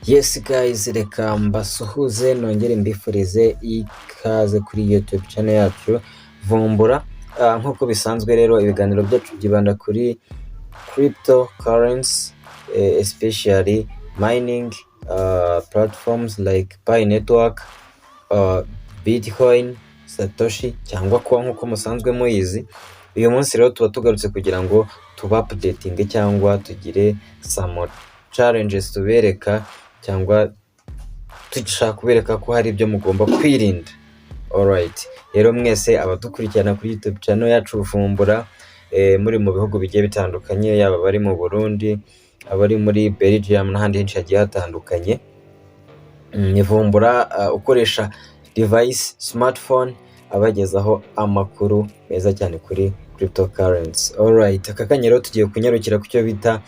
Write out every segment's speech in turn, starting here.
Yes guys, reka mbasuhuze nongere mbifurize ikaze kuri YouTube channel yacu Vumbura. Nk'uko bisanzwe rero ibiganiro byacu byibanda kuri cryptocurrency, especially mining platforms like Pi Network, Bitcoin, Satoshi cyangwa kwa nk'uko musanzwe muyizi. Uyu munsi rero tuba tugarutse kugira ngo updating cyangwa tugire some challenges tubereka cyangwa tugishaka kubereka ko hari ibyo mugomba kwirinda. Alright, rero mwese abadukurikirana kuri YouTube channel yacu Vumbura, muri mu bihugu bigiye bitandukanye, yaba bari mu Burundi, abari muri Belgium n'ahandi henshi hagiye hatandukanye, ni Vumbura ukoresha device smartphone abagezaho amakuru meza cyane kuri cryptocurrency. Alright, aka kanya rero tugiye kunyarukira ku cyo bita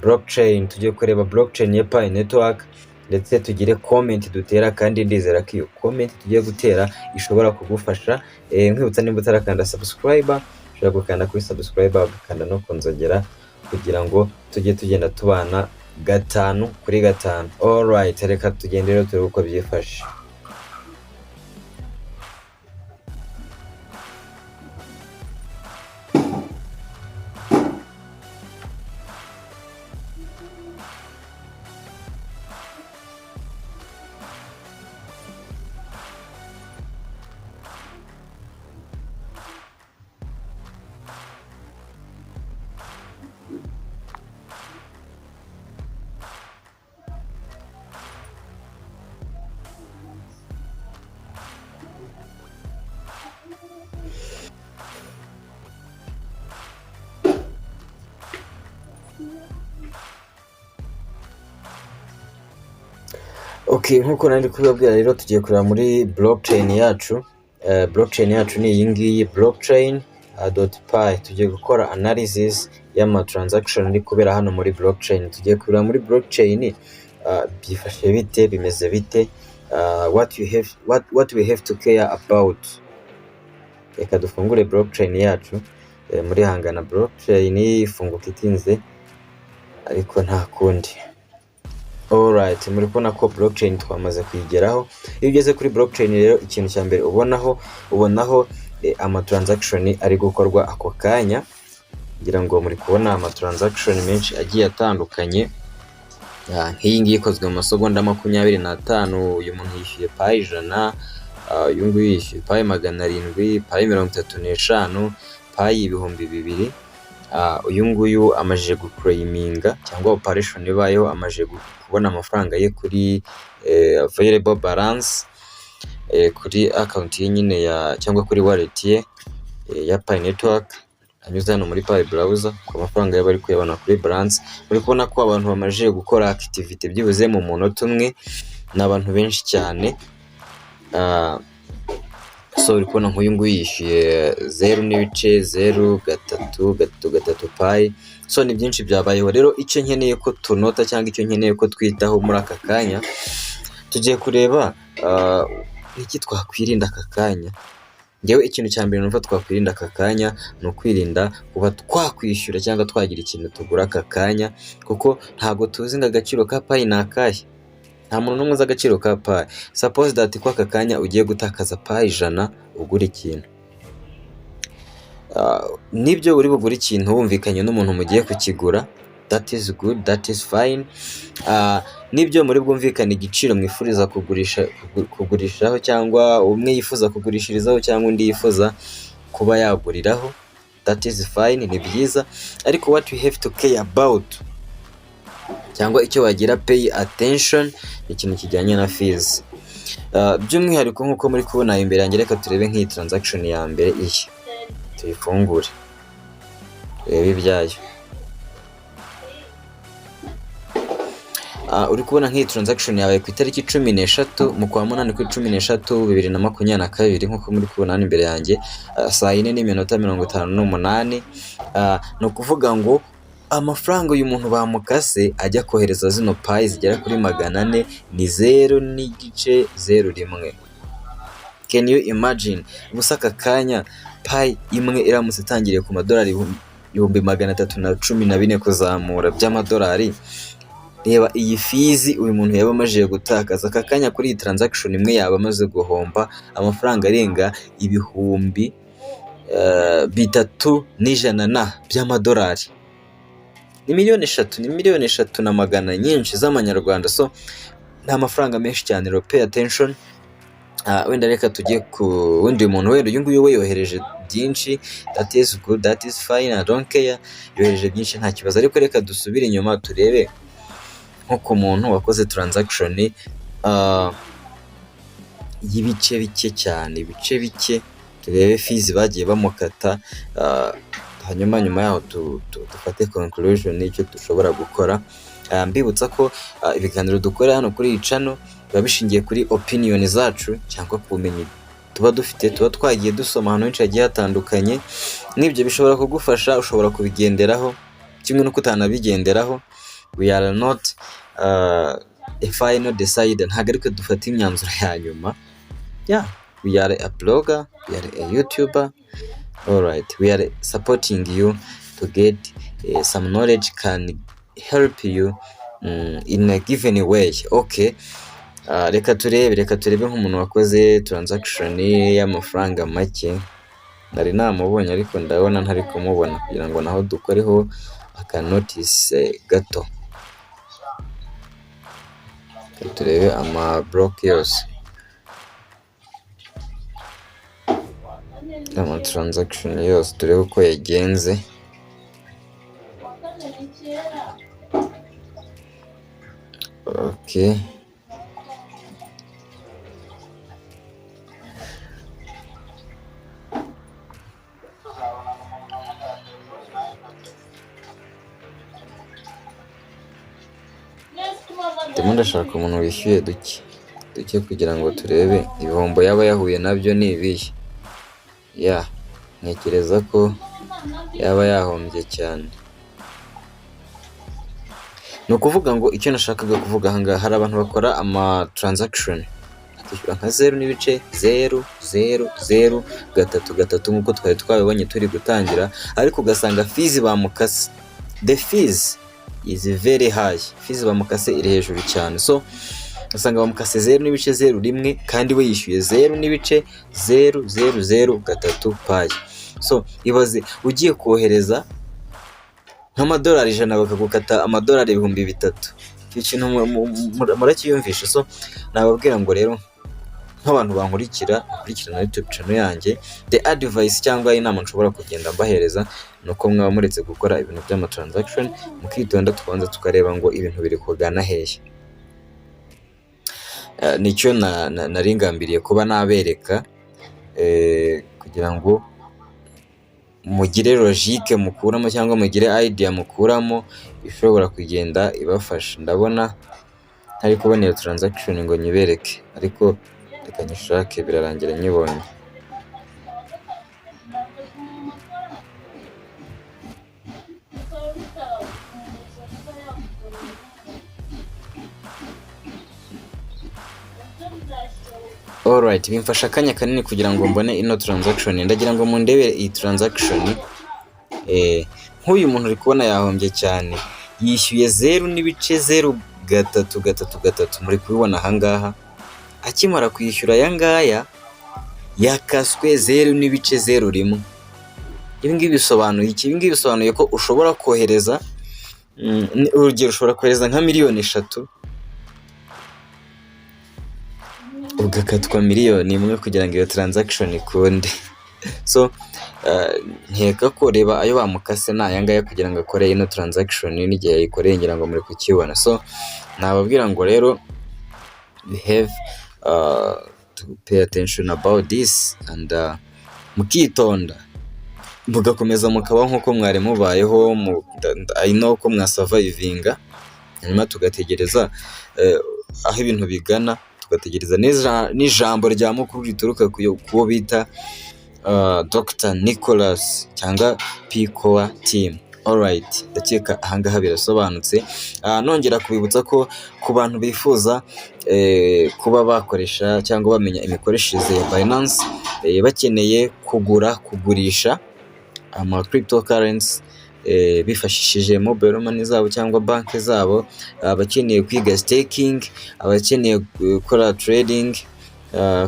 blockchain. Tugiye kureba blockchain ya Pi Network ndetse tugire comment dutera, kandi ndizera ko iyo comment tugiye gutera ishobora kugufasha. Nkwibutsa nimba utarakanda subscribe, ushobora gukanda kuri subscribe ugakanda no kunzogera kugira ngo tujye tugenda tubana gatanu kuri gatanu. Alright, reka tugende rero turebe uko byifashe. Okay, nkuko nari kubabwira rero tugiye kureba muri blockchain yacu. Blockchain yacu ni iyi ngiyi, blockchain.pi. Tugiye gukora analysis y'ama transaction ari kubera hano muri blockchain. Tugiye kureba muri blockchain byifashe bite, bimeze bite, what we have to care about. Reka dufungure blockchain yacu. Muri hangana blockchain ifunguka itinze ariko nta kundi. Alright, muri kubona ko blockchain twamaze kuyigeraho. Iyo ugeze kuri blockchain rero ikintu cya mbere ubonaho ama transaction ari gukorwa ako kanya. Ngira ngo muri kubona ama transaction menshi agiye atandukanye. Nk'iyi ngiyi ikozwe mu masegonda 25, uyu muntu yishyuye Pi 100, uyu nguyu yishyuye Pi 700, Pi 35, Pi 2000. Uyu nguyu amajije guclaiminga cyangwa operation ibayeho, amajije kubona amafaranga ye kuri available balance, kuri account ye nyine ya cyangwa kuri wallet ye ya Pi Network. Anyuze hano muri Pi browser ku mafaranga ye bari kuyabona kuri balance. Muri kubona ko abantu bamajije gukora activity byibuze mu munota umwe, n'abantu benshi cyane. So uri kubona nk'uyu nguyu yishyuye 0.033 Pi. So ni byinshi byabayeho. Rero icyo nkeneye ko tunota cyangwa icyo nkeneye ko twitaho muri aka kanya, tugiye kureba iki twakwirinda aka kanya. Ngewe ikintu cya mbere numva twakwirinda aka kanya ni ukwirinda kuba twakwishyura cyangwa twagira ikintu tugura aka kanya, kuko ntabwo tuzi ngo agaciro ka Pi ni akahe. Nta muntu n'umwe uzi agaciro ka Pi. Suppose that ko aka kanya ugiye gutakaza Pi 100 ugura ikintu. Nibyo uri bugura ikintu wumvikanye n'umuntu mugiye kukigura, that is good, that is fine. Nibyo muri bwumvikane igiciro mwifuriza kugurishaho, cyangwa umwe yifuza kugurishirizaho cyangwa undi yifuza kuba yaguriraho, that is fine, ni byiza. Ariko what we have to care about cyangwa icyo wagira pay attention ni ikintu kijyanye na fees. By'umwihariko nk'uko muri kubona imbere yanjye, reka turebe nk'iyi transaction ya mbere, iyi tuyifungure rebe ibyayo. Uri kubona nk'iyi transaction yabaye ku itariki 13 mu kwa 8 kuri 13 2022, nk'uko muri kubona hano imbere yanjye, saa 4:58. Ni ukuvuga ngo amafaranga uyu muntu bamukase ajya kohereza zino Pi zigera kuri 400 ni 0.01. Can you imagine? Gusa aka kanya Pi imwe iramutse itangiriye ku $314 kuzamura by'amadolari, reba iyi fizi uyu muntu yaba amajije gutakaza aka kanya kuri iyi transaction imwe yaba amaze guhomba amafaranga arenga ibihumbi 3,100 by'amadolari. Ni miliyoni 3,300,000 nyinshi z'amanyarwanda. So nta mafaranga menshi cyane. Pay attention. Wenda reka tujye ku wundi muntu wenda uyu nguyu we yohereje byinshi, that is good, that is fine, I don't care, yohereje byinshi nta kibazo, ariko reka dusubire inyuma turebe nko ku muntu wakoze transaction y'ibice bike cyane, ibice bike, turebe fees bagiye bamukata, hanyuma nyuma yaho dufate conclusion n'icyo dushobora gukora. Mbibutsa ko ibiganiro dukora hano kuri iyi channel biba bishingiye kuri opinion zacu cyangwa ku bumenyi tuba dufite, tuba twagiye dusoma ahantu henshi hagiye hatandukanye, n'ibyo bishobora kugufasha, ushobora kubigenderaho kimwe no kutanabigenderaho. We are not a final decider, ntabwo ariko dufata imyanzuro ya nyuma. We are a blogger, we are a YouTuber, alright, we are supporting you to get some knowledge can help you in a given way. Okay, reka turebe nk'umuntu wakoze transaction y'amafaranga make. Nari namubonye ariko ndabona ntari kumubona, kugira ngo naho dukoreho aka notice gato. Turebe ama block yose, ama transaction yose turebe uko yagenze. Okay, ndimo ndashaka umuntu wishyuye duke kugira ngo turebe ibihombo yaba yahuye nabyo ni ibihe. Ntekereza ko yaba yahombye cyane. Ni ukuvuga ngo icyo nashakaga kuvuga aha ngaha, hari abantu bakora ama transaction akishyura nka 0.00003 nk'uko twari twabibonye turi gutangira, ariko ugasanga fees bamukase, the fees is very high, fees bamukase iri hejuru cyane. So usanga bamukase 0.01 kandi we yishyuye 0.0003 payi. So ibaze ugiye kohereza nk'amadolari 100 bakagukata amadolari 3,000. Icyo kintu murakiyumvisha. So nababwira ngo rero nk'abantu bankurikirana YouTube channel yanjye, the advice cyangwa inama nshobora kugenda mbahereza nuko mwaba muretse gukora ibintu by'ama transaction, mukitonda tubanza tukareba ngo ibintu biri kugana hehe. Nicyo naringambiriye kuba nabereka, kugira ngo mugire logique mukuramo cyangwa mugire idea mukuramo ishobora kugenda ibafasha. Ndabona ntari kubona iyo transaction ngo nyibereke, ariko reka nyishake birarangira nyibonye. Alright, bimfasha akanya kanini kugira ngo mbone ino transaction. Ndagira ngo mundebere iyi transaction. Nk'uyu muntu uri kubona yahombye cyane, yishyuye 0.0333 muri kubibona aha ngaha. Akimara kwishyura aya ngaya yakaswe 0.01. Ibi ngibi bisobanuye iki? Ibi ngibi bisobanuye ko ushobora kohereza urugero, ushobora kohereza nka miliyoni 3 ugakatwa miliyoni 1 kugira ngo iyo transaction ikunde. So nkeka ko reba ayo bamukase n'aya ngaya kugira ngo akore ino transaction n'igihe yayikoreye, ngira ngo muri kukibona. So nababwira ngo rero we have to pay attention about this and mukitonda mugakomeza mukabaho nk'uko mwari mubayeho. I know ko mwasurvivinga, hanyuma tugategereza aho ibintu bigana, tugategereza n'ijambo rya mukuru rituruka kuwo bita Dr. Nicholas cyangwa P-Core team. Alright, ndakeka ahangaha birasobanutse. Nongera kubibutsa ko ku bantu bifuza kuba bakoresha cyangwa bamenya imikoreshereze ya Binance, bakeneye kugurisha ama cryptocurrency, bifashishije mobile money zabo cyangwa banki zabo, abakeneye kwiga staking, abakeneye gukora trading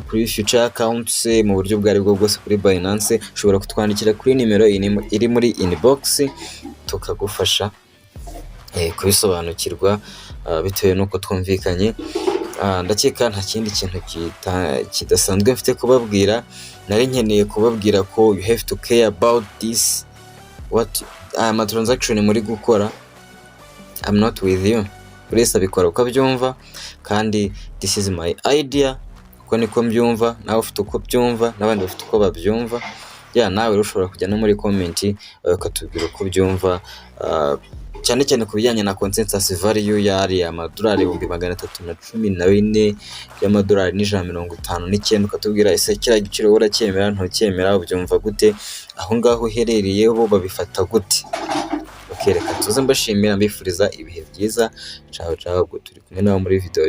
kuri future accounts mu buryo bwari bwo bwose kuri Binance, ushobora kutwandikira kuri nimero iri muri inbox tukagufasha kubisobanukirwa bitewe n'uko twumvikanye. Ndakeka nta kindi kintu kidasanzwe mfite kubabwira. Nari nkeneye kubabwira ko you have to care about this, what ama transaction muri gukora. I'm not with you. Buri wese abikora uko abyumva, kandi this is my idea, uko niko mbyumva, nawe ufite uko byumva, n'abandi bafite uko babyumva. Nawe ushobora kujya no muri comment ukatubwira uko byumva, cyane cyane ku bijyanye na consensus value yari amadolari 314 y'amadolari n'159, ukatubwira ese kira giciro uracyemera ntucyemera, ubyumva gute, aho ngaho uherereye bo babifata gute. Reka tuze mbashimira, mbifuriza ibihe byiza. Ciao ciao, turi kumwe nawe muri video.